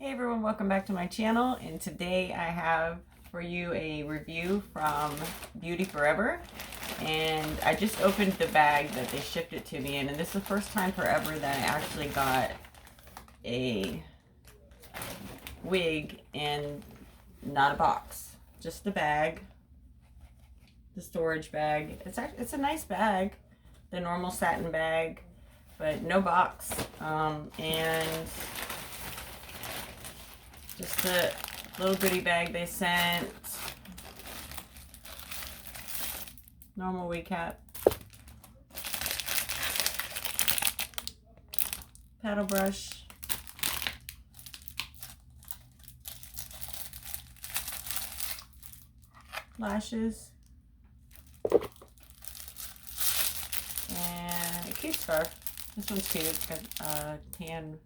Hey everyone, welcome back to my channel, and today I have for you a review from Beauty Forever. And I just opened the bag that they shipped it to me in, and this is the first time forever that I actually got a wig and not a box, just the bag, the storage bag. It's a nice bag, the normal satin bag, but no box. And just the little goodie bag they sent. Normal wig cap. Paddle brush. Lashes. And a cute scarf. This one's cute. It's got tan.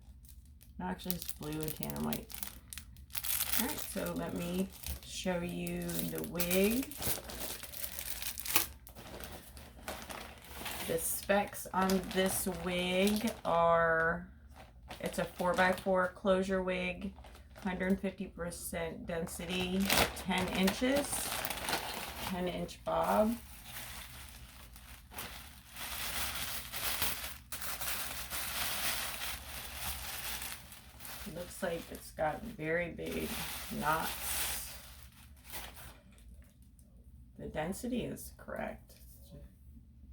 No, actually it's blue and tan and white. Alright, so let me show you the wig. The specs on this wig are, it's a 4x4 closure wig, 150% density, 10 inches, 10-inch bob. Looks like it's got very big knots. The density is correct. It's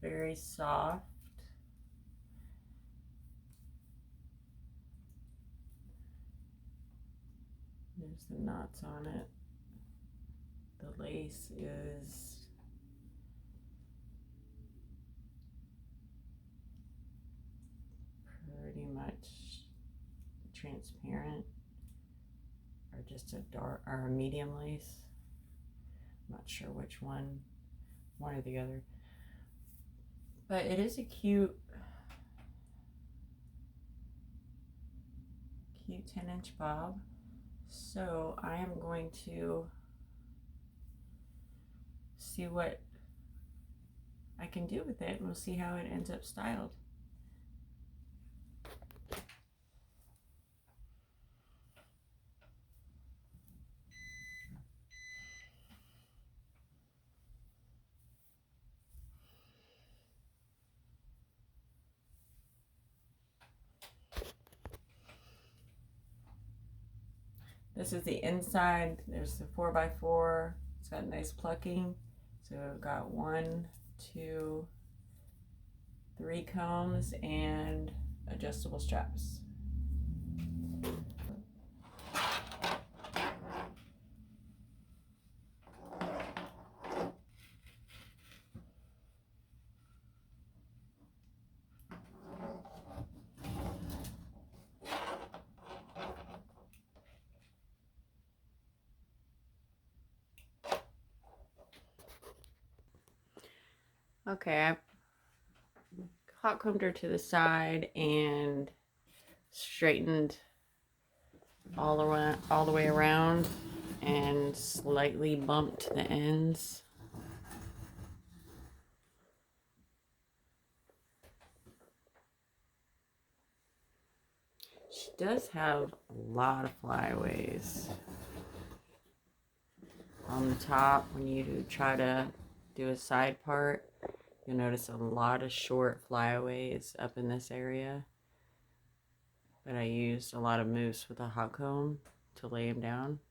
very soft. There's the knots on it. The lace is pretty much transparent, or just a dark or a medium lace. I'm not sure which one or the other, but it is a cute 10-inch bob. So I am going to see what I can do with it, and we'll see how it ends up styled. This is the inside. There's the 4x4. It's got nice plucking. So I've got 1, 2, 3 combs and adjustable straps. Okay, I hot combed her to the side and straightened all the way around and slightly bumped the ends. She does have a lot of flyaways on the top. When you try to do a side part, you'll notice a lot of short flyaways up in this area. But I used a lot of mousse with a hot comb to lay them down.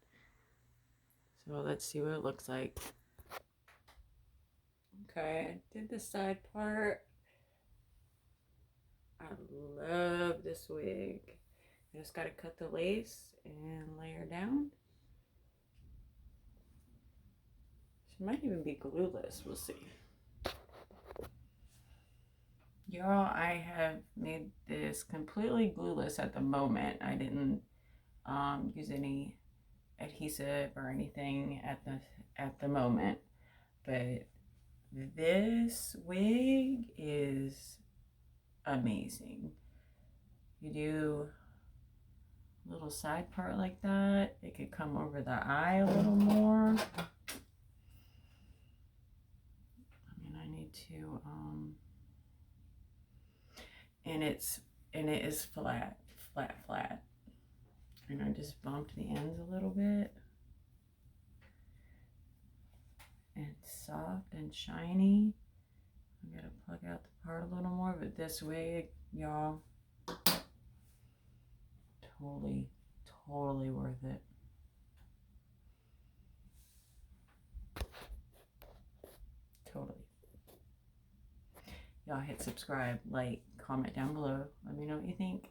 So let's see what it looks like. Okay, I did the side part. I love this wig. I just gotta cut the lace and lay her down. She might even be glueless, we'll see. Y'all, I have made this completely glueless at the moment. I didn't use any adhesive or anything at the moment, but this wig is amazing. You do a little side part like that, it could come over the eye a little more. I mean, I need to and it is flat. And I just bumped the ends a little bit. And it's soft and shiny. I gotta plug out the part a little more, but this wig, y'all, totally worth it. Totally. Y'all hit subscribe, like, comment down below. Let me know what you think.